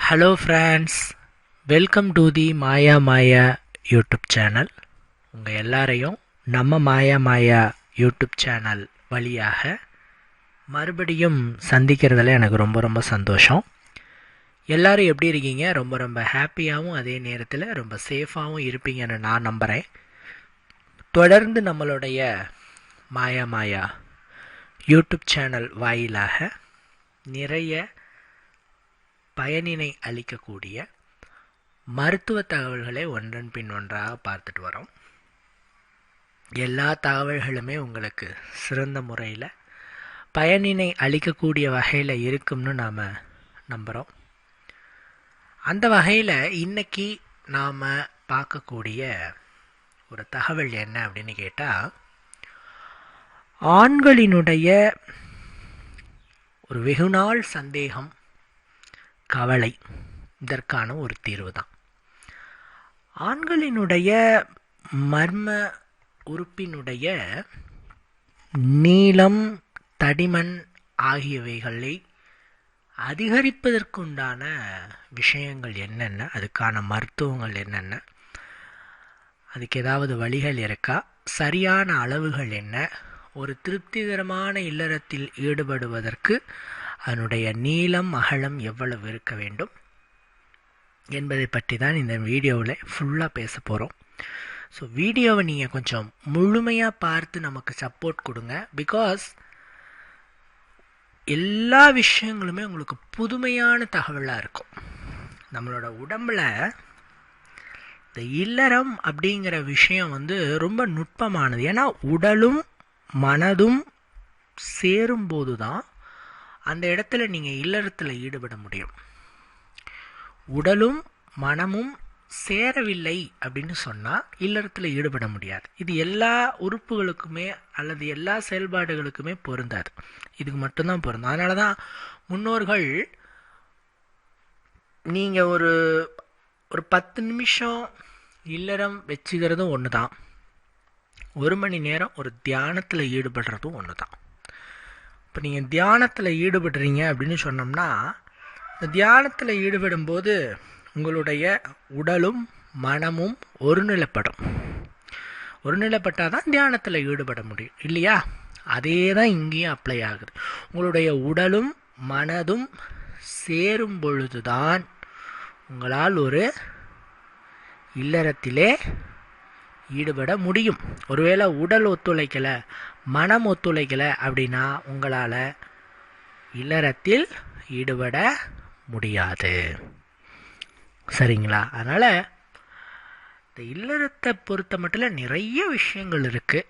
Hello friends, welcome to the Maya Maya YouTube channel. உங்கள் எல்லாரையும் நம்ம மாயா மாயா யூடியூப் சேனல் வழியாக மறுபடியும் சந்திக்கிறதுல எனக்கு ரொம்ப ரொம்ப சந்தோஷம். எல்லோரும் எப்படி இருக்கீங்க? ரொம்ப ரொம்ப ஹாப்பியாகவும் அதே நேரத்தில் ரொம்ப சேஃபாகவும் இருப்பீங்கன்னு நான் நம்புகிறேன். தொடர்ந்து நம்மளுடைய மாயா மாயா யூடியூப் சேனல் வாயிலாக நிறைய பயனினை அளிக்கக்கூடிய மருத்துவ தகவல்களை ஒன்றன் பின் ஒன்றாக பார்த்துட்டு வரோம். எல்லா தகவல்களுமே உங்களுக்கு சிறந்த முறையில் பயனினை அளிக்கக்கூடிய வகையில் இருக்கும்னு நாம் நம்புகிறோம். அந்த வகையில் இன்னைக்கு நாம் பார்க்கக்கூடிய ஒரு தகவல் என்ன அப்படின்னு கேட்டால், ஆண்களினுடைய ஒரு வெகுநாள் சந்தேகம், கவலை, இதற்கான ஒரு தீர்வு தான். ஆண்களினுடைய மர்ம உறுப்பினுடைய நீளம், தடிமன் ஆகியவைகளை அதிகரிப்பதற்குண்டான விஷயங்கள் என்னென்ன, அதுக்கான மருத்துவங்கள் என்னென்ன, அதுக்கு ஏதாவது வழிகள் இருக்கா, சரியான அளவுகள் என்ன, ஒரு திருப்திகரமான இல்லறத்தில் ஈடுபடுவதற்கு அதனுடைய நீளம், அகலம் எவ்வளவு இருக்க வேண்டும் என்பதை பற்றி தான் இந்த வீடியோவில் ஃபுல்லாக பேச போகிறோம். ஸோ வீடியோவை நீங்கள் கொஞ்சம் முழுமையாக பார்த்து நமக்கு சப்போர்ட் கொடுங்க. பிகாஸ் எல்லா விஷயங்களுமே உங்களுக்கு புதுமையான தகவலாக இருக்கும். நம்மளோட உடம்பில் இந்த இல்லறம் அப்படிங்கிற விஷயம் ரொம்ப நுட்பமானது. ஏன்னா உடலும் மனதும் சேரும்போது தான் அந்த இடத்துல நீங்கள் இல்லறத்தில் ஈடுபட முடியும். உடலும் மனமும் சேரவில்லை அப்படின்னு சொன்னால் இல்லறத்தில் ஈடுபட முடியாது. இது எல்லா உறுப்புகளுக்குமே அல்லது எல்லா செயல்பாடுகளுக்குமே பொருந்தாது. இதுக்கு மட்டும்தான் பொருந்தும். அதனால தான் முன்னோர்கள் நீங்கள் ஒரு 10 நிமிஷம் இல்லறம் வச்சுக்கிறதும் ஒன்று தான், 1 மணி நேரம் ஒரு தியானத்தில் ஈடுபடுறதும் ஒன்று தான். இப்போ நீங்கள் தியானத்தில் ஈடுபடுறீங்க அப்படின்னு சொன்னோம்னா, இந்த தியானத்தில் ஈடுபடும்போது உங்களுடைய உடலும் மனமும் ஒருநிலைப்படும். ஒருநிலைப்பட்டால் தான் தியானத்தில் ஈடுபட முடியும், இல்லையா? அதே தான் இங்கேயும் அப்ளை ஆகுது. உங்களுடைய உடலும் மனதும் சேரும் பொழுது தான் உங்களால் ஒரு இல்லறத்திலே ஈடுபட முடியும். ஒருவேளை உடல் ஒத்துழைக்கலை, மனம் ஒத்துழைக்கலை அப்படின்னா உங்களால் இல்லறத்தில் ஈடுபட முடியாது. சரிங்களா? அதனால் இந்த இல்லறத்தை பொறுத்த மட்டும் நிறைய விஷயங்கள் இருக்குது.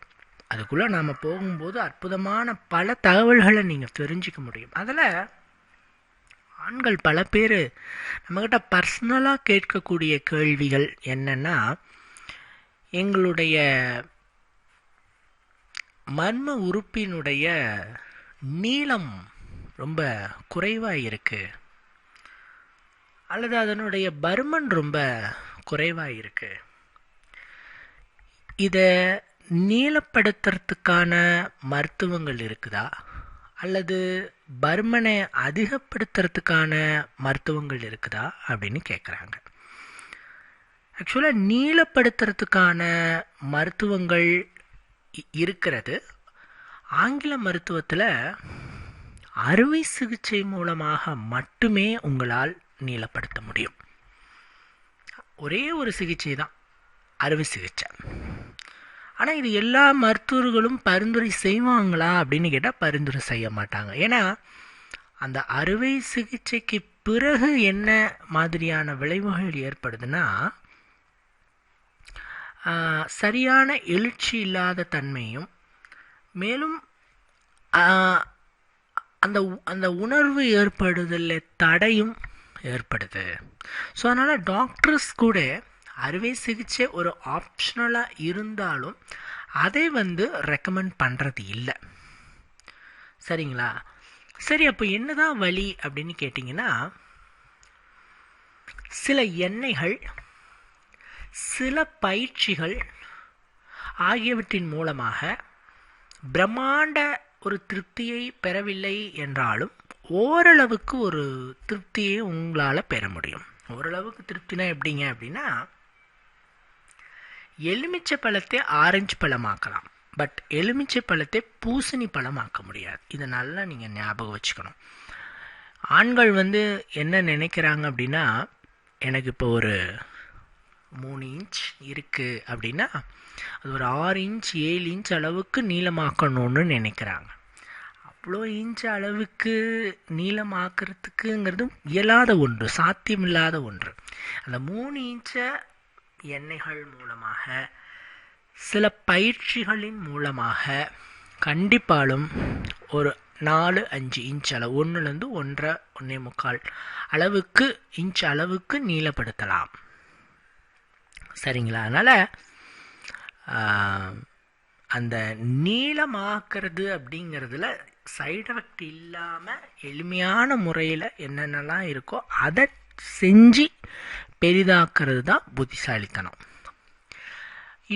அதுக்குள்ளே நாம் போகும்போது அற்புதமான பல தகவல்களை நீங்கள் தெரிஞ்சிக்க முடியும். அதில் ஆண்கள் பல பேர் நம்மக்கிட்ட பர்சனலாக கேட்கக்கூடிய கேள்விகள் என்னென்னா, எங்களுடைய மர்ம உறுப்பினுடைய நீளம் ரொம்ப குறைவாக இருக்குது, அல்லது அதனுடைய பருமன் ரொம்ப குறைவாக இருக்குது, இதை நீளப்படுத்துறதுக்கான மருத்துவங்கள் இருக்குதா, அல்லது பருமனை அதிகப்படுத்துறதுக்கான மருத்துவங்கள் இருக்குதா அப்படின்னு கேட்குறாங்க. ஆக்சுவலாக நீளப்படுத்துறதுக்கான மருத்துவங்கள் இருக்கிறது. ஆங்கில மருத்துவத்தில் அறுவை சிகிச்சை மூலமாக மட்டுமே உங்களால் நீளப்படுத்த முடியும். ஒரே ஒரு சிகிச்சை தான், அறுவை சிகிச்சை. ஆனால் இது எல்லா மருத்துவர்களும் பரிந்துரை செய்வாங்களா அப்படின்னு கேட்டால் பரிந்துரை செய்ய மாட்டாங்க. ஏன்னா அந்த அறுவை சிகிச்சைக்கு பிறகு என்ன மாதிரியான விளைவுகள் ஏற்படுதுன்னா, சரியான எழுச்சி இல்லாத தன்மையும், மேலும் அந்த அந்த உணர்வு ஏற்படுதலில் தடையும் ஏற்படுது. ஸோ அதனால் டாக்டர்ஸ் கூட அறுவை சிகிச்சை ஒரு ஆப்ஷனலாக இருந்தாலும் அதை ரெக்கமெண்ட் பண்ணுறது இல்லை. சரிங்களா? சரி, அப்போ என்னதான் வழி அப்படின்னு கேட்டிங்கன்னா, சில எண்ணெய்கள், சில பயிற்சிகள் ஆகியவற்றின் மூலமாக பிரம்மாண்ட ஒரு திருப்தியை பெறவில்லை என்றாலும் ஓரளவுக்கு ஒரு திருப்தியை உங்களால் பெற முடியும். ஓரளவுக்கு திருப்தினா எப்படிங்க அப்படின்னா, எலுமிச்சை பழத்தை ஆரஞ்சு பழமாக்கலாம், பட் எலுமிச்சை பழத்தை பூசணி பழமாக்க முடியாது. இதை நல்லா நீங்கள் ஞாபகம் வச்சுக்கணும். ஆண்கள் என்ன நினைக்கிறாங்க அப்படின்னா, எனக்கு இப்போ ஒரு 3 இன்ச் இருக்குது அப்படின்னா அது ஒரு 6 இன்ச் 7 இன்ச் அளவுக்கு நீளமாக்கணும்னு நினைக்கிறாங்க. அவ்வளோ இன்ச் அளவுக்கு நீளமாக்குறதுக்குங்கிறது இயலாத ஒன்று, சாத்தியமில்லாத ஒன்று. அந்த 3 இன்ச்சை எண்ணெய்கள் மூலமாக, சில பயிற்சிகளின் மூலமாக கண்டிப்பாலும் ஒரு 4-5 இன்ச் அளவு, 1லேருந்து 1.5 1.25 அளவுக்கு இன்ச் அளவுக்கு நீளப்படுத்தலாம். சரிங்களா? அதனால் அந்த நீளமாக்குறது அப்படிங்கிறதுல சைடு எஃபெக்ட் இல்லாமல் எளிமையான முறையில் என்னென்னலாம் இருக்கோ அதை செஞ்சு பெரிதாக்குறது தான் புத்திசாலித்தனம்.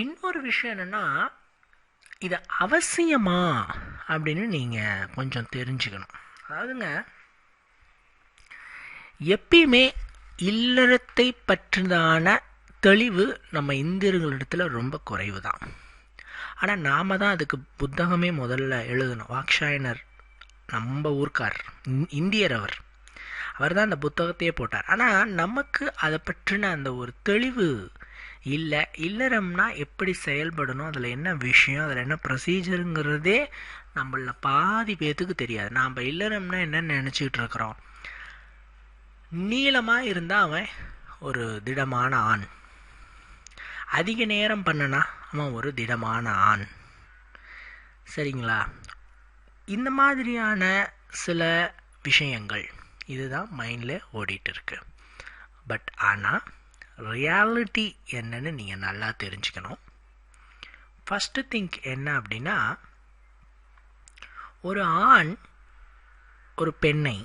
இன்னொரு விஷயம் என்னென்னா, இது அவசியமா அப்படின்னு நீங்கள் கொஞ்சம் தெரிஞ்சுக்கணும். அதாவதுங்க, எப்பயுமே இல்லறத்தை பற்றிதான தெளிவு நம்ம இந்தியர்களிடத்தில் ரொம்ப குறைவு தான். ஆனால் நாம் தான் அதுக்கு புத்தகமே முதல்ல எழுதணும். வாக்ஷாயனர் நம்ம ஊர்க்கார், இந்தியர், அவர் தான் அந்த புத்தகத்தையே போட்டார். ஆனால் நமக்கு அதை பற்றின அந்த ஒரு தெளிவு இல்லை. இல்லறம்னா எப்படி செயல்படணும், அதில் என்ன விஷயம், அதில் என்ன ப்ரொசீஜருங்கிறதே நம்மள பாதி பேத்துக்கு தெரியாது. நாம் இல்லறம்னா என்னன்னு நினச்சிக்கிட்டு இருக்கிறோம். நீளமாக இருந்தால் அவன் ஒரு திடமான ஆண், அதிக நேரம் பண்ணனா அவன் ஒரு திடமான ஆண். சரிங்களா? இந்த மாதிரியான சில விஷயங்கள் இதுதான் மைண்டில் ஓடிட்டு இருக்கு. பட் ஆனால் ரியாலிட்டி என்னன்னு நீங்கள் நல்லா தெரிஞ்சுக்கணும். ஃபஸ்ட்டு திங்க் என்ன அப்படின்னா, ஒரு ஆண் ஒரு பெண்ணை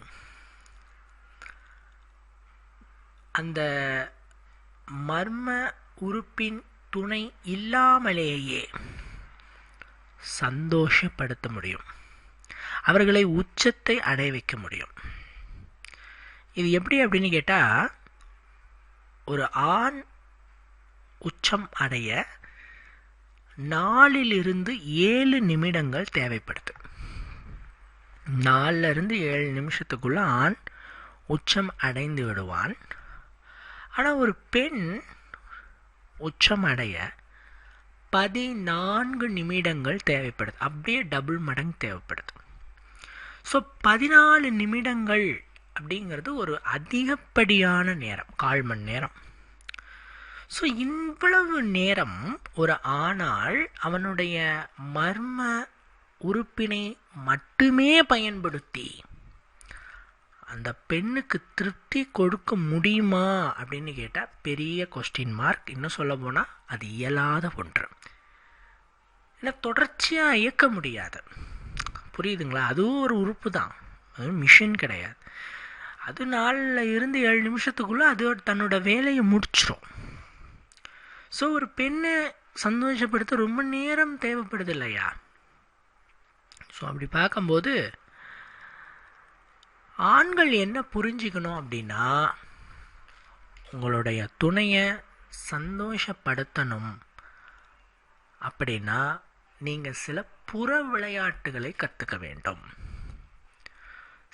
அந்த மர்ம உறுப்பின் துணை இல்லாமலேயே சந்தோஷப்படுத்த முடியும், அவர்களை உச்சத்தை அடைய வைக்க முடியும். இது எப்படி அப்படின்னு கேட்டால், ஒரு ஆண் உச்சம் அடைய 4-7 நிமிடங்கள் தேவைப்படுது. 4-7 நிமிஷத்துக்குள்ள ஆண் உச்சம் அடைந்து விடுவான். ஆனால் ஒரு பெண் உச்சம் அடைய 14 நிமிடங்கள் தேவைப்படுது. அப்படியே டபுள் மடங்கு தேவைப்படுது. ஸோ 14 நிமிடங்கள் அப்படிங்கிறது ஒரு அதிகப்படியான நேரம், 1/4 மணி நேரம். ஸோ இவ்வளவு நேரம் ஒரு ஆணால் அவனுடைய மர்ம உறுப்பினை மட்டுமே பயன்படுத்தி அந்த பெண்ணுக்கு திருப்தி கொடுக்க முடியுமா அப்படின்னு கேட்டால் பெரிய கொஸ்டின் மார்க். இன்னும் சொல்ல போனால் அது இயலாத ஒன்று. ஏன்னா தொடர்ச்சியாக இயக்க முடியாது. புரியுதுங்களா? அதுவும் ஒரு உறுப்பு தான், அது மிஷின் கிடையாது. அது 4-7 நிமிஷத்துக்குள்ளே அது தன்னோட வேலையை முடிச்சிடும். ஸோ ஒரு பெண்ணை சந்தோஷப்படுத்த ரொம்ப நேரம் தேவைப்படுது இல்லையா? ஸோ அப்படி பார்க்கும்போது ஆண்கள் என்ன புரிஞ்சுக்கணும் அப்படின்னா, உங்களுடைய துணையை சந்தோஷப்படுத்தணும் அப்படின்னா நீங்கள் சில புற விளையாட்டுகளை கற்றுக்க வேண்டும்,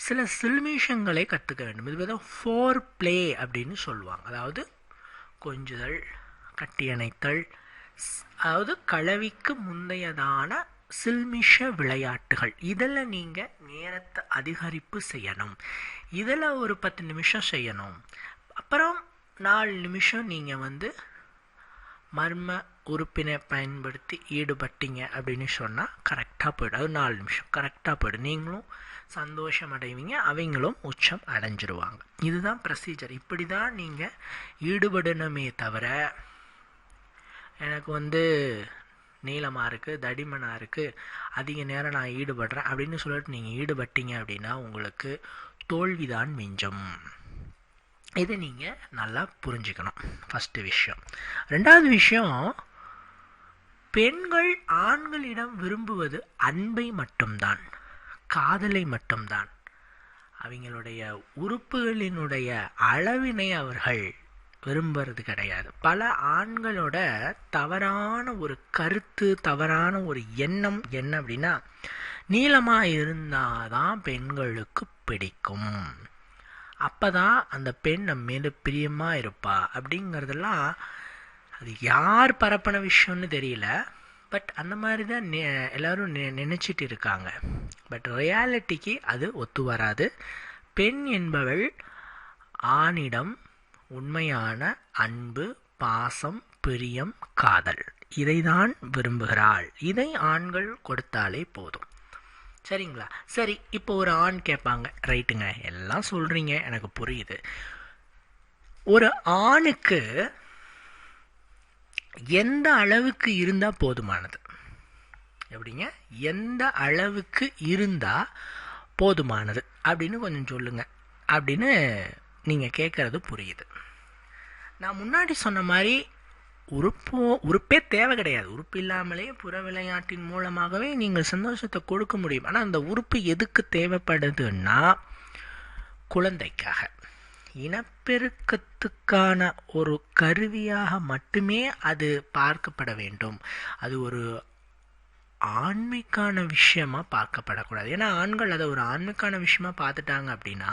சில சில்மிஷங்களை கற்றுக்க வேண்டும். இது ஃபோர் பிளே அப்படின்னு சொல்லுவாங்க. அதாவது கொஞ்சுதல், கட்டியணைத்தல், அதாவது கலவிக்கு முந்தையதான சில்மிஷ விளையாட்டுகள். இதில் நீங்கள் நேரத்தை அதிகரிப்பு செய்யணும். இதில் ஒரு 10 நிமிஷம் செய்யணும். அப்புறம் 4 நிமிஷம் நீங்கள் மர்ம உறுப்பினை பயன்படுத்தி ஈடுபட்டீங்க அப்படின்னு சொன்னால் கரெக்டாக போய்டும். அது 4 நிமிஷம் கரெக்டாக போய்டும். நீங்களும் சந்தோஷம் அடைவீங்க, அவங்களும் உச்சம் அடைஞ்சிருவாங்க. இதுதான் ப்ரொசீஜர். இப்படி தான் நீங்கள் ஈடுபடணுமே தவிர, எனக்கு நீளமாக இருக்குது, தடிமனாக இருக்குது, அதிக நேரம் நான் ஈடுபடுறேன் அப்படின்னு சொல்லிட்டு நீங்கள் ஈடுபட்டீங்க அப்படின்னா உங்களுக்கு தோல்விதான் மிஞ்சும். இதை நீங்கள் நல்லா புரிஞ்சுக்கணும். ஃபஸ்ட்டு விஷயம். 2வது விஷயம், பெண்கள் ஆண்களிடம் விரும்புவது அன்பை மட்டும்தான், காதலை மட்டும்தான். அவங்களுடைய உறுப்புகளினுடைய அளவினை அவர்கள் விரும்புறது கிடையாது. பல ஆண்களோட தவறான ஒரு கருத்து, தவறான ஒரு எண்ணம் என்ன அப்படின்னா, நீளமாக இருந்தாதான் பெண்களுக்கு பிடிக்கும், அப்பதான் அந்த பெண் நம்ம மீது பிரியமாக இருப்பா அப்படிங்கிறதெல்லாம் அது யார் பரப்பின விஷயம்னு தெரியல. பட் அந்த மாதிரி தான் எல்லோரும் நினச்சிட்டு இருக்காங்க. பட் ரியாலிட்டிக்கு அது ஒத்து வராது. பெண் என்பவள் ஆணிடம் உண்மையான அன்பு, பாசம், பிரியம், காதல் இதை தான் விரும்புகிறாள். இதை ஆண்கள் கொடுத்தாலே போதும். சரிங்களா? சரி, இப்போ ஒரு ஆண் கேட்பாங்க, ரைட்டுங்க எல்லாம் சொல்கிறீங்க, எனக்கு புரியுது. ஒரு ஆணுக்கு எந்த அளவுக்கு இருந்தால் போதுமானது? எப்படிங்க, எந்த அளவுக்கு இருந்தால் போதுமானது அப்படின்னு கொஞ்சம் சொல்லுங்க அப்படின்னு நீங்கள் கேட்குறது புரியுது. நான் முன்னாடி சொன்ன மாதிரி உறுப்பே தேவை கிடையாது. உறுப்பு இல்லாமலே புற விளையாட்டின் மூலமாகவே நீங்கள் சந்தோஷத்தை கொடுக்க முடியும். ஆனால் அந்த உறுப்பு எதுக்கு தேவைப்படுதுன்னா, குழந்தைக்காக, இனப்பெருக்கத்துக்கான ஒரு கருவியாக மட்டுமே அது பார்க்கப்பட வேண்டும். அது ஒரு ஆண்மைக்கான விஷயமா பார்க்கப்படக்கூடாது. ஏன்னா ஆண்கள் அதை ஒரு ஆண்மைக்கான விஷயமா பார்த்துட்டாங்க அப்படின்னா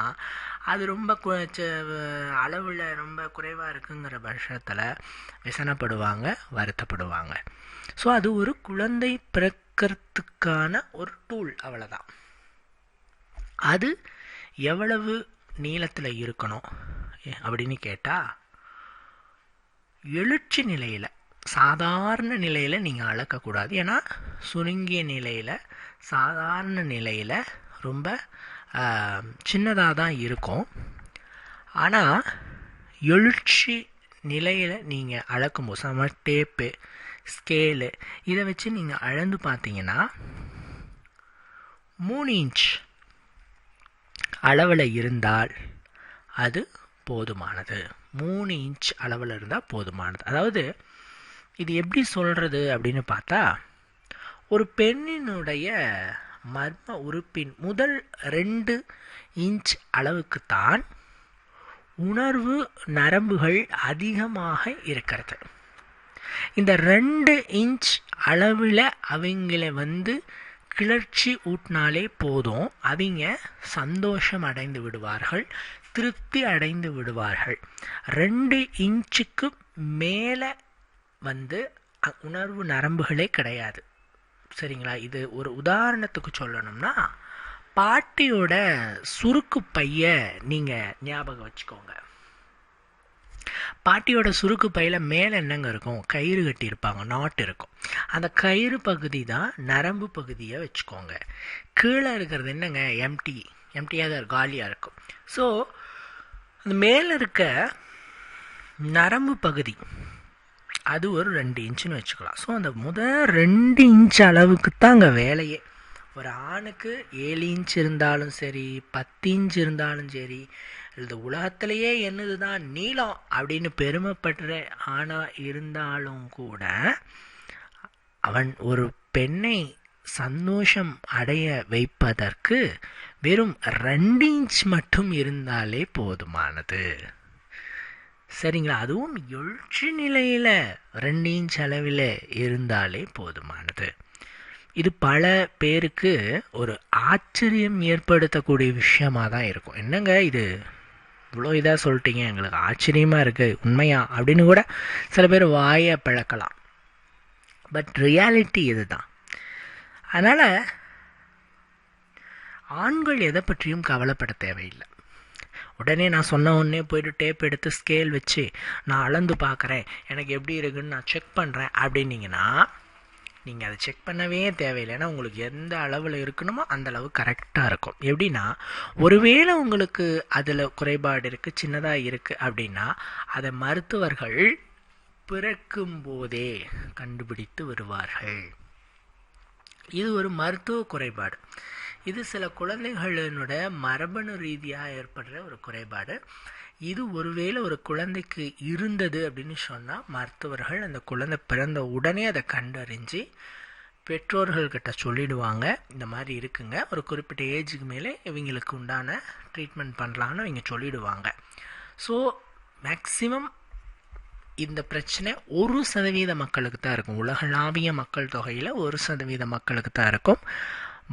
அது ரொம்ப அளவில் ரொம்ப குறைவாக இருக்குங்கிற பட்சத்தில் விசனப்படுவாங்க, வருத்தப்படுவாங்க. ஸோ அது ஒரு குழந்தை பிறக்கிறதுக்கான ஒரு டூல், அவ்வளோதான். அது எவ்வளவு நீளத்தில் இருக்கணும் அப்படின்னு கேட்டால், எழுச்சி நிலையில், சாதாரண நிலையில் நீங்கள் அளக்கக்கூடாது. ஏன்னா சுருங்கிய நிலையில், சாதாரண நிலையில் ரொம்ப சின்னதாக தான் இருக்கும். ஆனால் எழுச்சி நிலையில் நீங்கள் அளக்கும்போது, சம டேப்பு, ஸ்கேலு இதை வச்சு நீங்கள் அளந்து பார்த்தீங்கன்னா 3 இன்ச் அளவில் இருந்தால் அது போதுமானது. 3 இன்ச் அளவில் இருந்தால் போதுமானது. அதாவது இது எப்படி சொல்கிறது அப்படின்னு பார்த்தா, ஒரு பெண்ணினுடைய மர்ம உறுப்பின் முதல் 2 இன்ச் அளவுக்குத்தான் உணர்வு நரம்புகள் அதிகமாக இருக்கிறது. இந்த 2 இன்ச் அளவில் அவங்கள கிளர்ச்சி ஊட்டினாலே போதும், அவங்க சந்தோஷம் அடைந்து விடுவார்கள், திருப்தி அடைந்து விடுவார்கள். 2 இன்ச்சுக்கு மேலே உணர்வு நரம்புகளே கிடையாது. சரிங்களா? இது ஒரு உதாரணத்துக்கு சொல்லணும்னா, பாட்டியோட சுருக்கு பைய நீங்கள் ஞாபகம் வச்சுக்கோங்க. பாட்டியோட சுருக்கு பையில் மேலே என்னங்க இருக்கும்? கயிறு கட்டியிருப்பாங்க, நாட்டு இருக்கும். அந்த கயிறு பகுதி தான் நரம்பு பகுதியை வச்சுக்கோங்க. கீழே இருக்கிறது என்னங்க? எம்டியாக தான், காலியாக இருக்கும். ஸோ அந்த மேலே இருக்க நரம்பு பகுதி அது ஒரு 2 இன்ச்சுன்னு வச்சுக்கலாம். ஸோ அந்த முதல் 2 இன்ச் அளவுக்கு தான் அங்கே வேலையே. ஒரு ஆணுக்கு 7 இன்ச் இருந்தாலும் சரி, 10 இன்ச் இருந்தாலும் சரி, இந்த உலகத்திலேயே என்னது தான் நீளம் அப்படின்னு பெருமைப்படுற ஆணாக இருந்தாலும் கூட, அவன் ஒரு பெண்ணை சந்தோஷம் அடைய வைப்பதற்கு வெறும் 2 இன்ச் மட்டும் இருந்தாலே போதுமானது. சரிங்களா? அதுவும் எழுச்சி நிலையில் 2 இன்ச் அளவில் இருந்தாலே போதுமானது. இது பல பேருக்கு ஒரு ஆச்சரியம் ஏற்படுத்தக்கூடிய விஷயமாக தான் இருக்கும். என்னங்க இது இவ்வளோ இதாக சொல்லிட்டீங்க, எங்களுக்கு ஆச்சரியமாக இருக்குது, உண்மையா அப்படின்னு கூட சில பேர் வாயை பிளக்கலாம். பட் ரியாலிட்டி இது தான். அதனால் ஆண்கள் எதை பற்றியும் கவலைப்பட தேவையில்லை. உடனே நான் சொன்ன உடனே போய்ட்டு டேப் எடுத்து ஸ்கேல் வச்சு நான் அளந்து பார்க்குறேன், எனக்கு எப்படி இருக்குன்னு நான் செக் பண்ணுறேன் அப்படின்னீங்கன்னா, நீங்கள் அதை செக் பண்ணவே தேவையில்லை. ஏன்னா உங்களுக்கு எந்த அளவில் இருக்கணுமோ அந்த அளவு கரெக்டாக இருக்கும். எப்படின்னா, ஒருவேளை உங்களுக்கு அதில் குறைபாடு இருக்குது, சின்னதாக இருக்குது அப்படின்னா, அதை மருத்துவர்கள் பிறக்கும் போதே கண்டுபிடித்து வருவார்கள். இது ஒரு மருத்துவ குறைபாடு. இது சில குழந்தைகளினோட மரபணு ரீதியாக ஏற்படுற ஒரு குறைபாடு. இது ஒருவேளை ஒரு குழந்தைக்கு இருந்தது அப்படின்னு சொன்னால், மருத்துவர்கள் அந்த குழந்தை பிறந்த உடனே அதை கண்டறிஞ்சு பெற்றோர்கள்கிட்ட சொல்லிடுவாங்க, இந்த மாதிரி இருக்குங்க, ஒரு குறிப்பிட்ட ஏஜுக்கு மேலே இவங்களுக்கு உண்டான ட்ரீட்மெண்ட் பண்ணலான்னு இவங்க சொல்லிடுவாங்க. ஸோ மேக்ஸிமம் இந்த பிரச்சனை 1% மக்களுக்கு தான் இருக்கும். உலகளாவிய மக்கள் தொகையில் 1% மக்களுக்கு தான் இருக்கும்.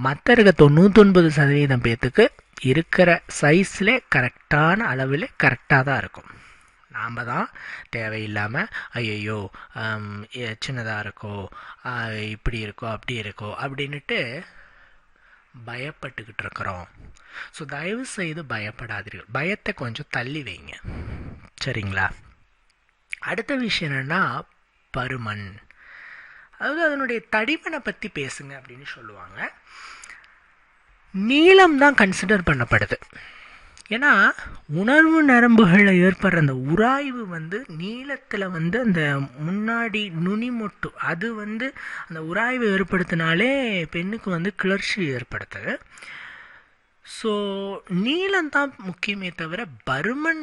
மற்ற இருக்க 99% பேர்த்துக்கு இருக்கிற சைஸில் கரெக்டான அளவில் கரெக்டாக தான் இருக்கும். நாம் தான் தேவையில்லாமல் ஐயோ சின்னதாக இருக்கோ, இப்படி இருக்கோ, அப்படி இருக்கோ அப்படின்ட்டு பயப்பட்டுக்கிட்டு இருக்கிறோம். ஸோ தயவு செய்து பயப்படாதீர்கள், பயத்தை கொஞ்சம் தள்ளி வைங்க, சரிங்களா? அடுத்த விஷயம் என்னென்னா பருமன். அதாவது அதனுடைய தடிமனை பற்றி பேசுங்க அப்படின்னு சொல்லுவாங்க. நீளம் தான் கன்சிடர் பண்ணப்படுது. ஏன்னா உணர்வு நரம்புகளில் ஏற்படுற அந்த உராய்வு நீளத்தில் அந்த முன்னாடி நுனிமொட்டு அது அந்த உராய்வை ஏற்படுத்தினாலே பெண்ணுக்கு கிளர்ச்சி ஏற்படுத்துது. ஸோ நீளம் தான் முக்கியமே தவிர பருமன்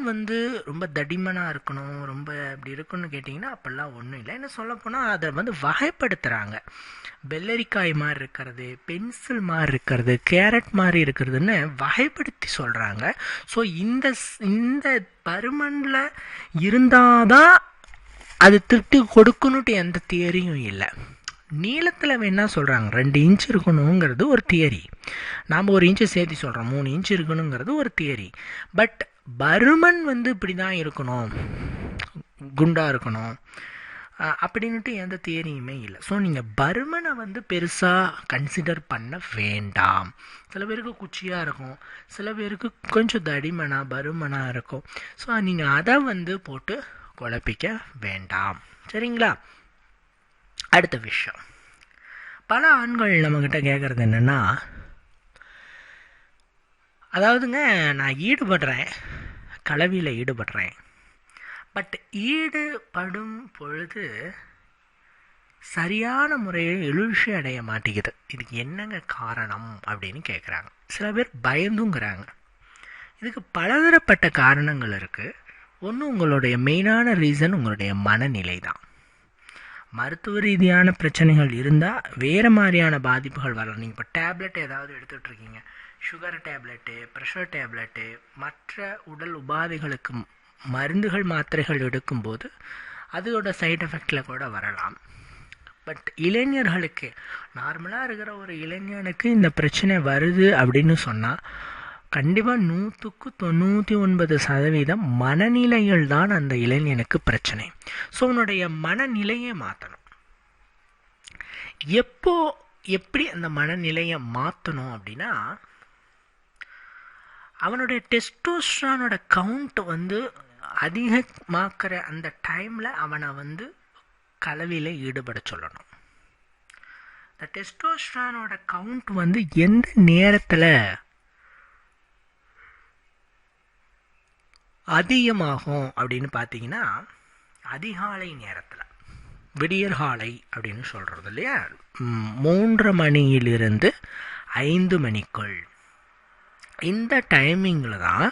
ரொம்ப தடிமனாக இருக்கணும், ரொம்ப அப்படி இருக்கணும்னு கேட்டிங்கன்னா அப்படிலாம் ஒன்றும் இல்லை. என்ன சொல்லப்போனால் அதை வகைப்படுத்துகிறாங்க. வெள்ளரிக்காய் மாதிரி இருக்கிறது, பென்சில் மாதிரி இருக்கிறது, கேரட் மாதிரி இருக்கிறதுன்னு வகைப்படுத்தி சொல்கிறாங்க. ஸோ இந்த பருமனில் இருந்தால் தான் அது திருப்தி கொடுக்கணுன்ட்டு எந்த தியரியும் இல்லை. நீளத்தில் வேணா சொல்கிறாங்க 2 இன்ச் இருக்கணுங்கிறது ஒரு தியரி, நாம் 1 இன்ச்சு சேர்த்து சொல்கிறோம் 3 இன்ச் இருக்கணுங்கிறது ஒரு தியரி. பட் பருமன் இப்படி தான் இருக்கணும், குண்டாக இருக்கணும் அப்படின்ட்டு எந்த தியரியுமே இல்லை. ஸோ நீங்கள் பருமனை பெருசாக கன்சிடர் பண்ண வேண்டாம். சில பேருக்கு குச்சியாக இருக்கும், சில பேருக்கு கொஞ்சம் தடிமனாக பருமனாக இருக்கும். ஸோ நீங்கள் அதை போட்டு குழப்பிக்க வேண்டாம், சரிங்களா? அடுத்த விஷயம், பல ஆண்கள் நம்மக்கிட்ட கேட்குறது என்னென்னா, அதாவதுங்க நான் ஈடுபடுறேன், கலவியில் ஈடுபடுறேன், பட் ஈடுபடும் பொழுது சரியான முறையில் எழுச்சி அடைய மாட்டேங்குது, இதுக்கு என்னங்க காரணம் அப்படின்னு கேட்குறாங்க. சில பேர் பயந்துங்கிறாங்க. இதுக்கு பலதரப்பட்ட காரணங்கள் இருக்குது. ஒன்று, உங்களுடைய மெயினான ரீசன் உங்களுடைய மனநிலை தான். மருத்துவ ரீதியான பிரச்சனைகள் இருந்தால் வேறு மாதிரியான பாதிப்புகள் வரலாம். நீங்கள் இப்போ டேப்லெட் ஏதாவது எடுத்துகிட்ருக்கீங்க, சுகர் டேப்லெட்டு, ப்ரெஷர் டேப்லெட்டு, மற்ற உடல் உபாதைகளுக்கு மருந்துகள் மாத்திரைகள் எடுக்கும்போது அதோட சைட் எஃபெக்டில் கூட வரலாம். பட் இளைஞர்களுக்கு, நார்மலாக இருக்கிற ஒரு இளைஞனுக்கு இந்த பிரச்சனை வருது அப்படின்னு சொன்னால் கண்டிப்பாக 100% மனநிலையில் தான் அந்த இளைஞனுக்கு பிரச்சனை. ஸோ உன்னுடைய மனநிலையை மாற்றணும். எப்படி அந்த மனநிலையை மாற்றணும் அப்படின்னா, அவனுடைய டெஸ்டோஸ்டரானோட கவுண்ட் அதிகமாக்குற அந்த டைமில் அவனை கலவியில் ஈடுபட சொல்லணும். இந்த டெஸ்டோஸ்டரானோட கவுண்ட் எந்த நேரத்தில் அதிகமாகும் அப்படின்னு பார்த்தீங்கன்னா, அதிகாலை நேரத்தில், விடியற்காலை அப்படின்னு சொல்கிறது இல்லையா, 3 மணியிலிருந்து 5 மணிக்குள். இந்த டைமிங்கில் தான்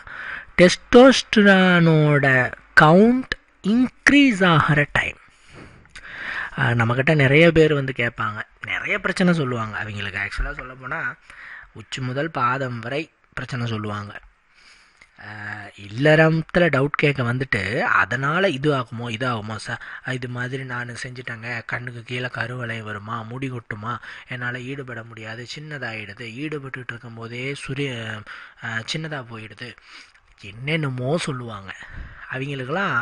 டெஸ்டோஸ்டரானோட கவுண்ட் இன்க்ரீஸ் ஆகிற டைம். நம்மக்கிட்ட நிறைய பேர் கேட்பாங்க, நிறைய பிரச்சனை சொல்லுவாங்க. அவங்களுக்கு ஆக்சுவலாக சொல்ல போனால் உச்சி முதல் பாதம் வரை பிரச்சனை சொல்லுவாங்க. இல்லறத்தில் டவுட் கேட்க அதனால் இது ஆகுமோ சார், இது மாதிரி நான் செஞ்சிட்டேங்க, கண்ணுக்கு கீழே கருவளை வருமா, முடி கொட்டுமா, என்னால் ஈடுபட முடியாது, சின்னதாகிடுது, ஈடுபட்டு இருக்கும்போதே சின்னதாக போயிடுது, என்னென்னமோ சொல்லுவாங்க. அவங்களுக்கெல்லாம்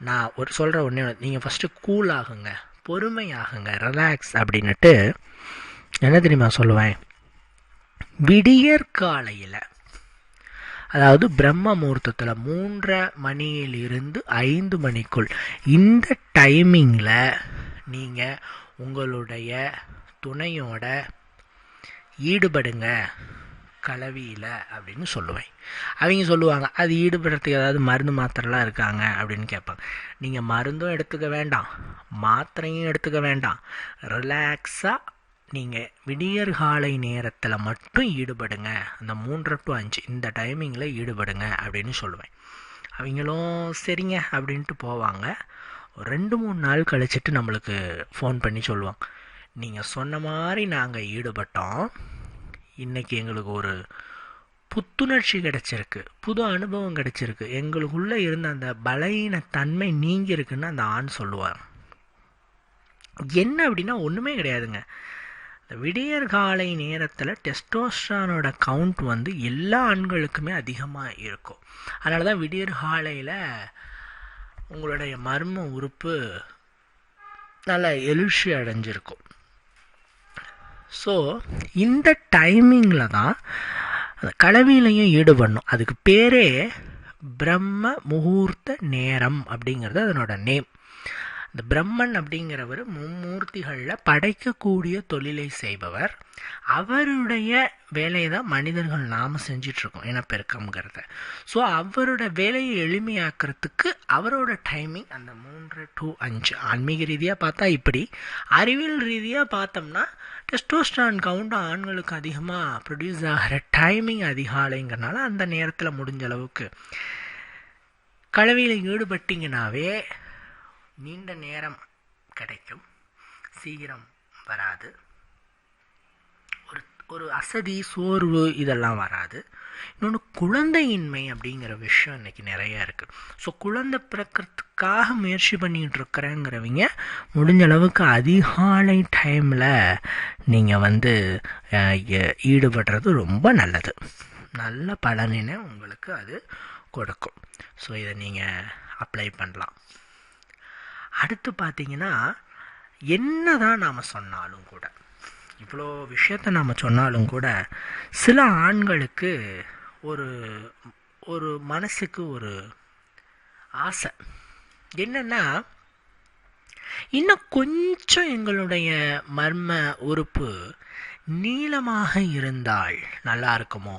நான் சொல்கிற ஒன்றே, நீங்கள் ஃபஸ்ட்டு கூல் ஆகுங்க, பொறுமையாகுங்க, ரிலாக்ஸ் அப்படின்னுட்டு என்ன தெரியுமா சொல்லுவேன், விடியற்காலையில், அதாவது பிரம்ம முகூர்த்தத்தில் 3 மணியிலிருந்து 5 மணிக்குள், இந்த டைமிங்கில் நீங்கள் உங்களுடைய துணையோட ஈடுபடுங்க கலவியில் அப்படின்னு சொல்லுவேன். அவங்க சொல்லுவாங்க, அது ஈடுபடுறதுக்கு ஏதாவது மருந்து மாத்திரைலாம் இருக்காங்க அப்படின்னு கேட்பாங்க. நீங்கள் மருந்தும் எடுத்துக்க வேண்டாம், மாத்திரையும் எடுத்துக்க வேண்டாம், ரிலாக்ஸாக நீங்கள் விடியற்காலை நேரத்தில் மட்டும் ஈடுபடுங்க, அந்த 3 to 5 இந்த டைமிங்கில் ஈடுபடுங்க அப்படின்னு சொல்லுவேன். அவங்களும் சரிங்க அப்படின்ட்டு போவாங்க. 2-3 நாள் கழிச்சிட்டு நம்மளுக்கு ஃபோன் பண்ணி சொல்லுவாங்க, நீங்கள் சொன்ன மாதிரி நாங்கள் ஈடுபட்டோம். இன்றைக்கி எங்களுக்கு ஒரு புத்துணர்ச்சி கிடச்சிருக்கு, புது அனுபவம் கிடச்சிருக்கு, எங்களுக்குள்ளே இருந்த அந்த பலவீன தன்மை நீங்கிருக்குன்னு அந்த ஆண் சொல்லுவார். என்ன அப்படின்னா ஒன்றுமே கிடையாதுங்க. இந்த விடியற் காலை நேரத்தில் டெஸ்டோஸ்டரானோட கவுண்ட் வந்து எல்லா ஆண்களுக்குமே அதிகமாக இருக்கும். அதனால தான் விடியற் காலையில் உங்களுடைய மர்ம உறுப்பு நல்லா எழுச்சி அடைஞ்சிருக்கும். ஸோ இந்த டைமிங்கில் தான் அந்த கலவியிலையும் ஈடுபடணும். அதுக்கு பேரே பிரம்ம முகூர்த்த நேரம் அப்படிங்கிறது அதனோட நேம். இந்த பிரம்மன் அப்படிங்கிறவர் மும்மூர்த்திகளில் படைக்கக்கூடிய தொழிலை செய்பவர். அவருடைய வேலையை தான் மனிதர்கள் நாம் செஞ்சிட்ருக்கோம், இனப்பெருக்கம்ங்கிறத. ஸோ அவரோட வேலையை எளிமையாக்கிறதுக்கு அவரோட டைமிங் அந்த 3 to 5. ஆன்மீக ரீதியாக பார்த்தா இப்படி, அறிவியல் ரீதியாக பார்த்தோம்னா டெஸ்டோஸ்டரான் கவுண்ட் ஆண்களுக்கு அதிகமாக ப்ரொடியூஸ் ஆகிற டைமிங் அதிகாலைங்கிறனால அந்த நேரத்தில் முடிஞ்ச அளவுக்கு கலவையில் ஈடுபட்டிங்கனாவே நீண்ட நேரம் கிடைக்கும், சீக்கிரம் வராது, ஒரு அசதி சோர்வு இதெல்லாம் வராது. இன்னொன்று குழந்தையின்மை அப்படிங்கிற விஷயம் இன்றைக்கி நிறையா இருக்குது. ஸோ குழந்தை பிறக்கிறதுக்காக முயற்சி பண்ணிகிட்டு இருக்கிறேங்கிறவங்க முடிஞ்ச அளவுக்கு அதிகாலை டைமில் நீங்கள் வந்து ஈடுபடுறது ரொம்ப நல்லது. நல்ல பலனினை உங்களுக்கு அது கொடுக்கும். ஸோ இதை நீங்கள் அப்ளை பண்ணலாம். அடுத்து பார்த்தீங்கன்னா, என்ன தான் நாம் சொன்னாலும் கூட, இவ்வளோ விஷயத்தை நாம் சொன்னாலும் கூட, சில ஆண்களுக்கு ஒரு மனசுக்கு ஒரு ஆசை என்னென்னா, இன்னும் கொஞ்சம் எங்களுடைய மர்ம உறுப்பு நீளமாக இருந்தால் நல்லா இருக்குமோ,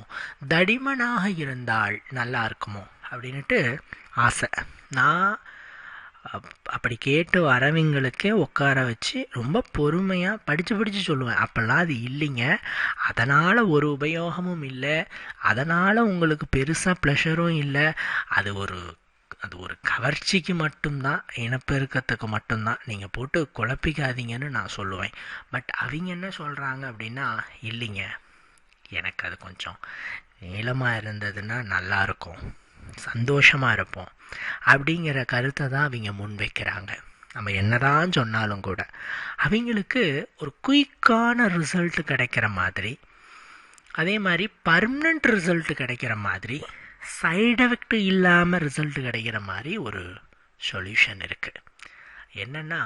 தடிமனாக இருந்தால் நல்லா இருக்குமோ அப்படின்ட்டு ஆசை. நான் அப்படி கேட்டு வரவங்களுக்கே உட்கார வச்சு ரொம்ப பொறுமையாக படித்து சொல்லுவேன், அப்போல்லாம் அது இல்லைங்க, அதனால் ஒரு உபயோகமும் இல்லை, அதனால் உங்களுக்கு பெருசாக ப்ளஷரும் இல்லை, அது ஒரு கவர்ச்சிக்கு மட்டும்தான், இனப்பெருக்கத்துக்கு மட்டும்தான், நீங்கள் போட்டு குழப்பிக்காதீங்கன்னு நான் சொல்லுவேன். பட் அவங்க என்ன சொல்கிறாங்க அப்படின்னா, இல்லைங்க, எனக்கு அது கொஞ்சம் நீளமாக இருந்ததுன்னா நல்லாயிருக்கும், சந்தோஷமாக இருப்போம் அப்படிங்கிற கருத்தை தான் அவங்க முன்வைக்கிறாங்க. நம்ம என்னதான் சொன்னாலும் கூட அவங்களுக்கு ஒரு குயிக்கான ரிசல்ட் கிடைக்கிற மாதிரி, அதே மாதிரி பர்மனண்ட் ரிசல்ட் கிடைக்கிற மாதிரி, சைடு எஃபெக்ட் இல்லாமல் ரிசல்ட் கிடைக்கிற மாதிரி ஒரு சொல்யூஷன் இருக்குது. என்னென்னா,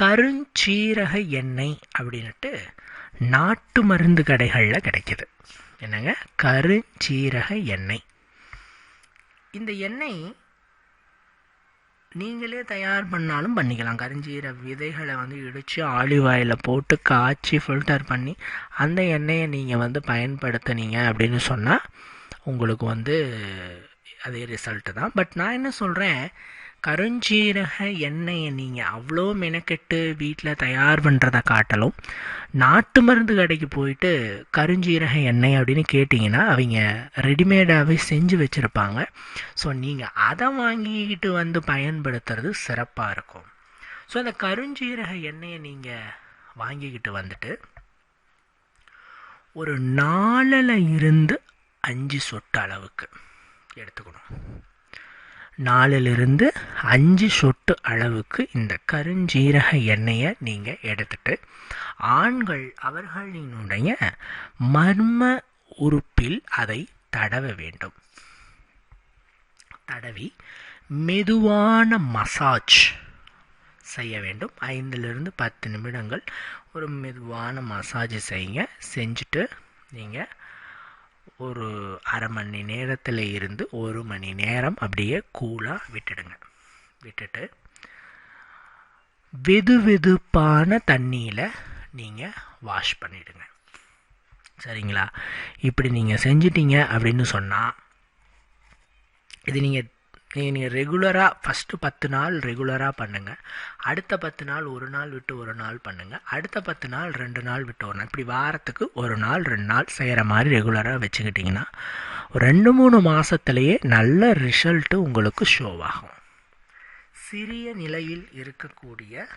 கருஞ்சீரக எண்ணெய் அப்படின்ட்டு நாட்டு மருந்து கடைகளில் கிடைக்கிது. என்னங்க, கருஞ்சீரக எண்ணெய். இந்த எண்ணெய் நீங்களே தயார் பண்ணாலும் பண்ணிக்கலாம். கருஞ்சீரக விதைகளை வந்து இடித்து ஆலிவ் ஆயிலில் போட்டு காய்ச்சி ஃபில்டர் பண்ணி அந்த எண்ணெயை நீங்கள் வந்து பயன்படுத்துனீங்க அப்படின்னு சொன்னால் உங்களுக்கு வந்து அதே ரிசல்ட்டு தான். பட் நான் என்ன சொல்கிறேன், கருஞ்சீரக எண்ணெயை நீங்கள் அவ்வளோ மெனக்கெட்டு வீட்டில் தயார் பண்ணுறதை காட்டலும் நாட்டு மருந்து கடைக்கு போயிட்டு கருஞ்சீரக எண்ணெய் அப்படின்னு கேட்டிங்கன்னா அவங்க ரெடிமேடாகவே செஞ்சு வச்சுருப்பாங்க. ஸோ நீங்கள் அதை வாங்கிக்கிட்டு வந்து பயன்படுத்துறது சிறப்பாக இருக்கும். ஸோ அந்த கருஞ்சீரக எண்ணெயை நீங்கள் வாங்கிக்கிட்டு வந்துட்டு ஒரு 4 to 5 சொட்டு அளவுக்கு எடுத்துக்கணும். 4 to 5 சொட்டு அளவுக்கு இந்த கருஞ்சீரக எண்ணெயை நீங்கள் எடுத்துட்டு ஆண்கள் அவர்களினுடைய மர்ம உறுப்பில் அதை தடவ வேண்டும். தடவி மெதுவான மசாஜ் செய்ய வேண்டும். 5 to 10 நிமிடங்கள் ஒரு மெதுவான மசாஜ் செய்யுங்க. செஞ்சுட்டு நீங்கள் ஒரு அரை மணி நேரத்தில் இருந்து 1 மணி நேரம் அப்படியே கூலாக விட்டுடுங்க. விட்டுட்டு வெதுவெதுப்பான தண்ணியில் நீங்கள் வாஷ் பண்ணிவிடுங்க. சரிங்களா? இப்படி நீங்கள் செஞ்சிட்டீங்க அப்படின்னு சொன்னால், இது நீங்கள் ரெகுலராக ஃபஸ்ட்டு 10 நாள் ரெகுலராக பண்ணுங்கள். அடுத்த 10 நாள் 1 நாள் விட்டு 1 நாள் பண்ணுங்கள். அடுத்த 10 நாள் 2 நாள் விட்டு 1 நாள், இப்படி வாரத்துக்கு 1 நாள் 2 நாள் செய்கிற மாதிரி ரெகுலராக வச்சுக்கிட்டிங்கன்னா ஒரு 2-3 மாதத்துலேயே நல்ல ரிசல்ட்டு உங்களுக்கு ஷோவாகும். சிறிய நிலையில் இருக்கக்கூடிய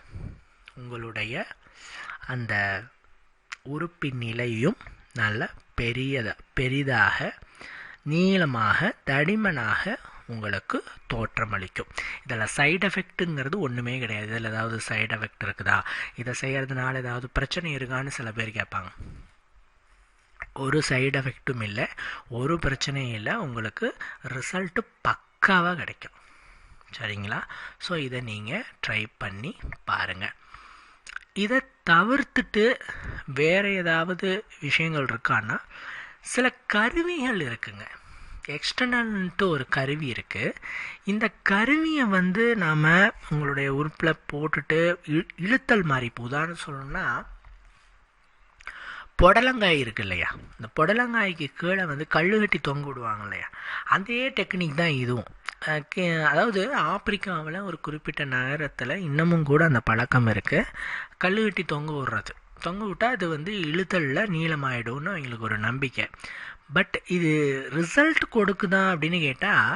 உங்களுடைய அந்த உறுப்பின் நிலையும் நல்ல பெரிதாக நீளமாக தடிமனாக உங்களுக்கு தோற்றமளிக்கும். இதில் சைடு எஃபெக்ட்டுங்கிறது ஒன்றுமே கிடையாது. இதில் ஏதாவது சைடு எஃபெக்ட் இருக்குதா, இதை செய்கிறதுனால ஏதாவது பிரச்சனை இருக்கான்னு சில பேர் கேட்பாங்க. ஒரு சைடு எஃபெக்ட்டும் இல்லை, ஒரு பிரச்சனையும் இல்லை, உங்களுக்கு ரிசல்ட்டு பக்காவாக கிடைக்கும். சரிங்களா? ஸோ இதை நீங்கள் ட்ரை பண்ணி பாருங்கள். இதை தவிர்த்துட்டு வேறு ஏதாவது விஷயங்கள் இருக்கான்னா, சில கருவிகள் இருக்குங்க. எக்ஸ்டர்னல்ன்ட்டு ஒரு கருவி இருக்குது. இந்த கருவியை நாம் உங்களுடைய உறுப்பில் போட்டுட்டு இழுத்தல் மாதிரி, இப்போ உதாரணம் சொல்லணும்னா புடலங்காய் இருக்கு இல்லையா, இந்த புடலங்காய்க்கு கீழே கல் கட்டி தொங்க விடுவாங்க இல்லையா, அதே டெக்னிக் தான் இதுவும். அதாவது ஆப்பிரிக்காவில் ஒரு குறிப்பிட்ட நகரத்தில் இன்னமும் கூட அந்த பழக்கம் இருக்குது. கல் கட்டி தொங்க விடுறது, தொங்க விட்டால் அது இழுத்தலில் நீளமாயிடும்னு அவங்களுக்கு ஒரு நம்பிக்கை. பட் இது ரிசல்ட் கொடுக்குதா அப்படின்னு கேட்டால்,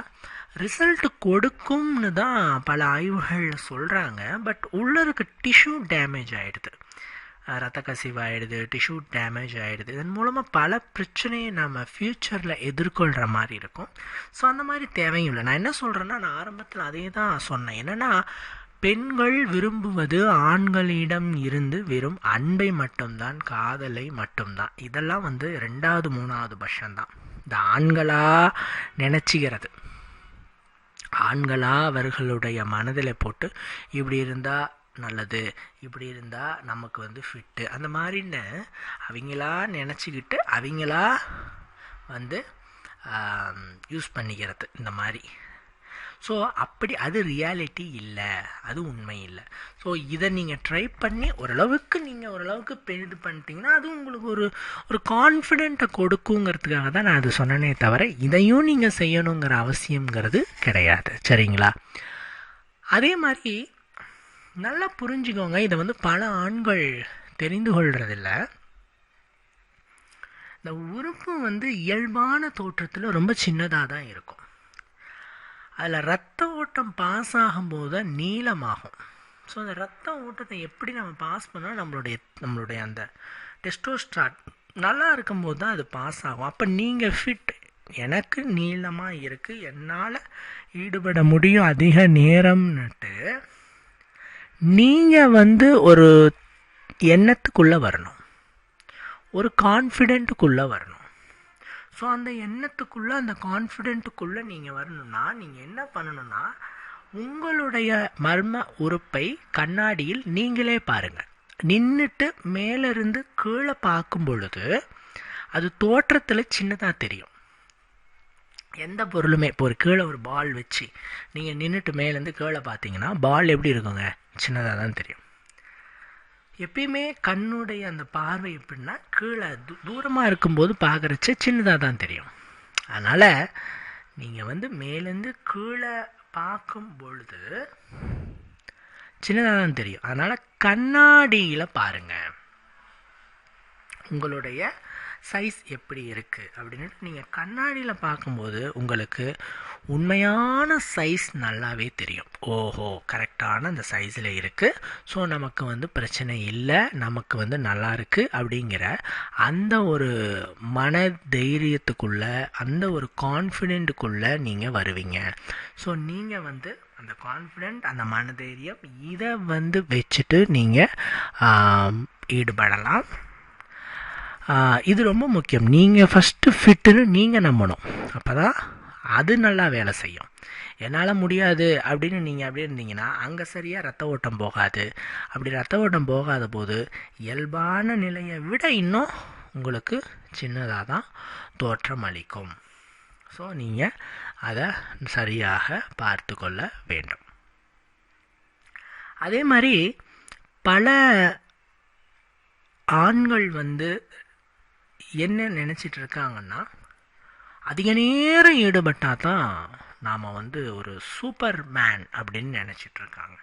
ரிசல்ட் கொடுக்கும்னு தான் பல ஆய்வுகள் சொல்கிறாங்க. பட் உள்ளே இருக்க டிஷ்யூ டேமேஜ் ஆகிடுது, ரத்த கசிவாயிடுது, டிஷ்யூ டேமேஜ் ஆகிடுது. இதன் மூலமாக பல பிரச்சனையை நம்ம ஃப்யூச்சரில் எதிர்கொள்கிற மாதிரி இருக்கும். ஸோ அந்த மாதிரி தேவையும் இல்லை. நான் என்ன சொல்கிறேன்னா, நான் ஆரம்பத்தில் அதே தான் சொன்னேன். என்னென்னா, பெண்கள் விரும்புவது ஆண்களிடம் இருந்து வெறும் அன்பை மட்டும்தான், காதலை மட்டும்தான். இதெல்லாம் 2வது 3வது பட்சம்தான். இந்த ஆண்களாக நினச்சிக்கிறது, ஆண்களாக அவர்களுடைய மனதில் போட்டு இப்படி இருந்தால் நல்லது, இப்படி இருந்தால் நமக்கு ஃபிட்டு, அந்த மாதிரின்னு அவங்களா நினச்சிக்கிட்டு அவங்களா யூஸ் பண்ணிக்கிறது இந்த மாதிரி. ஸோ அப்படி அது ரியாலிட்டி இல்லை, அது உண்மை இல்லை. ஸோ இதை நீங்கள் ட்ரை பண்ணி ஓரளவுக்கு இது பண்ணிட்டீங்கன்னா அது உங்களுக்கு ஒரு கான்ஃபிடென்ட்டை கொடுக்குங்கிறதுக்காக தான் நான் அது சொன்னேனே தவிர இதையும் நீங்கள் செய்யணுங்கிற அவசியங்கிறது கிடையாது. சரிங்களா? அதே மாதிரி நல்லா புரிஞ்சுக்கோங்க, இதை பல ஆண்கள் தெரிந்து கொள்றதில்ல. இந்த உறுப்பு இயல்பான தோற்றத்தில் ரொம்ப சின்னதாக தான் இருக்கும். அதில் ரத்த ஓட்டம் பாஸ் ஆகும்போது தான் நீளமாகும். ஸோ அந்த ரத்த ஓட்டத்தை எப்படி நம்ம பாஸ் பண்ணால் நம்மளுடைய அந்த டெஸ்டோஸ்டரான் நல்லா இருக்கும்போது தான் அது பாஸ் ஆகும். அப்போ நீங்கள் ஃபிட், எனக்கு நீளமாக இருக்குது, என்னால் ஈடுபட முடியும் அதிக நேரம்னுட்டு நீங்கள் ஒரு எண்ணத்துக்குள்ளே வரணும், ஒரு கான்ஃபிடென்ட்டுக்குள்ளே வரணும். ஸோ அந்த எண்ணத்துக்குள்ளே, அந்த கான்ஃபிடென்ட்டுக்குள்ளே நீங்கள் வரணும்னா நீங்கள் என்ன பண்ணணும்னா, உங்களுடைய மர்ம உறுப்பை கண்ணாடியில் நீங்களே பாருங்கள். நின்றுட்டு மேலேருந்து கீழே பார்க்கும் பொழுது அது தோற்றத்தில் சின்னதாக தெரியும். எந்த பொருளுமே, இப்போ கீழே ஒரு பால் வச்சு நீங்கள் நின்றுட்டு மேலேருந்து கீழே பார்த்தீங்கன்னா பால் எப்படி இருக்குங்க, சின்னதாக தான் தெரியும். எப்பயுமே கண்ணுடைய அந்த பார்வை எப்படின்னா, கீழே தூரமாக இருக்கும்போது பார்க்குறச்ச சின்னதாக தான் தெரியும். அதனால் நீங்கள் மேலேருந்து கீழே பார்க்கும் பொழுது சின்னதாக தான் தெரியும். அதனால் கண்ணாடியில் பாருங்கள் உங்களுடைய சைஸ் எப்படி இருக்குது அப்படின்னு. நீங்கள் கண்ணாடியில் பார்க்கும்போது உங்களுக்கு உண்மையான சைஸ் நல்லாவே தெரியும். ஓஹோ, கரெக்டான அந்த சைஸில் இருக்குது, ஸோ நமக்கு பிரச்சனை இல்லை, நமக்கு நல்லா இருக்குது அப்படிங்கிற அந்த ஒரு மன தைரியத்துக்குள்ளே, அந்த ஒரு கான்ஃபிடென்ட்டுக்குள்ளே நீங்கள் வருவீங்க. ஸோ நீங்கள் அந்த கான்ஃபிடென்ட், அந்த மனதைரியம், இதை வச்சுட்டு நீங்கள் ஈடுபடலாம். இது ரொம்ப முக்கியம். நீங்கள் ஃபஸ்ட்டு ஃபிட்டுன்னு நீங்கள் நம்பணும், அப்போ தான் அது நல்லா வேலை செய்யும். என்னால் முடியாது அப்படின்னு நீங்கள் அப்படியே இருந்தீங்கன்னா அங்கே சரியாக ரத்த ஓட்டம் போகாது. அப்படி ரத்த ஓட்டம் போகாத போது இயல்பான நிலையை விட இன்னும் உங்களுக்கு சின்னதாக தான் தோற்றம் அளிக்கும். ஸோ நீங்கள் அதை சரியாக பார்த்து கொள்ள வேண்டும். அதே மாதிரி பல ஆண்கள் என்ன நினச்சிட்டு இருக்காங்கன்னா, அதிக நேரம் ஈடுபட்டால் தான் நாம் ஒரு சூப்பர் மேன் அப்படின்னு நினச்சிட்டு இருக்காங்க.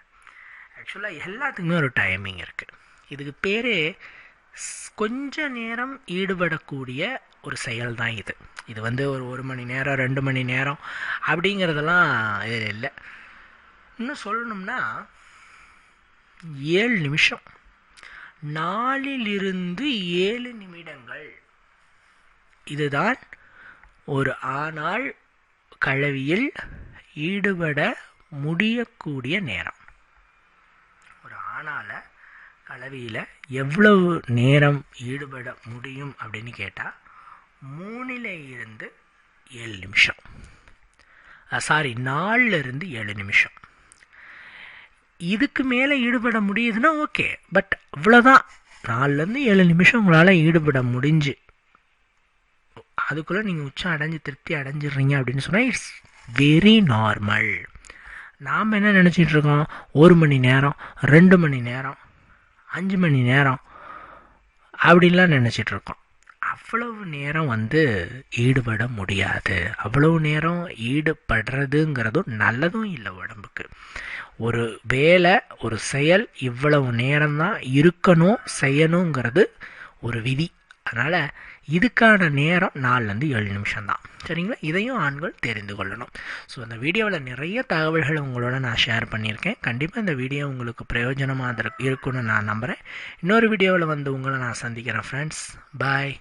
ஆக்சுவலாக எல்லாத்துக்குமே ஒரு டைமிங் இருக்குது. இதுக்கு பேரே கொஞ்ச நேரம் ஈடுபடக்கூடிய ஒரு செயல் தான் இது. இது ஒரு மணி நேரம் 2 மணி நேரம் அப்படிங்கிறதெல்லாம் இது இல்லை. இன்னும் சொல்லணும்னா, 7 நிமிஷம். 4 to 7 நிமிடங்கள். இதுதான் ஒரு ஆணால் கலவியில் ஈடுபட முடியக்கூடிய நேரம். ஒரு ஆணால் கலவியில் எவ்வளவு நேரம் ஈடுபட முடியும் அப்படின்னு கேட்டால் 3 to 7 நிமிஷம். 4 to 7 நிமிஷம். இதுக்கு மேலே ஈடுபட முடியுதுன்னா ஓகே, பட் இவ்வளோதான். 4 to 7 நிமிஷம் உங்களால் ஈடுபட முடிஞ்சு அதுக்குள்ளே நீங்கள் உச்சம் அடைஞ்சு திருப்தி அடைஞ்சிடுறீங்க அப்படின்னு சொன்னால் இட்ஸ் வெரி நார்மல். நாம் என்ன நினச்சிட்ருக்கோம், 1 மணி நேரம், 2 மணி நேரம், 5 மணி நேரம் அப்படின்லாம் நினச்சிட்ருக்கோம். அவ்வளவு நேரம் ஈடுபட முடியாது. அவ்வளவு நேரம் ஈடுபடுறதுங்கிறதும் நல்லதும் இல்லை உடம்புக்கு. ஒரு வேலை, ஒரு செயல் இவ்வளவு நேரம்தான் இருக்கணும், செய்யணுங்கிறது ஒரு விதி. அதனால் இதுக்கான நேரம் 4 to 7 நிமிஷம் தான். சரிங்களா? இதையும் ஆண்கள் தெரிந்து கொள்ளணும். ஸோ இந்த வீடியோவில் நிறைய தகவல்கள் உங்களோட நான் ஷேர் பண்ணியிருக்கேன். கண்டிப்பாக இந்த வீடியோ உங்களுக்கு பிரயோஜனமாக இருக்குன்னு நான் நம்புகிறேன். இன்னொரு வீடியோவில் உங்களை நான் சந்திக்கிறேன் ஃப்ரெண்ட்ஸ். பாய்.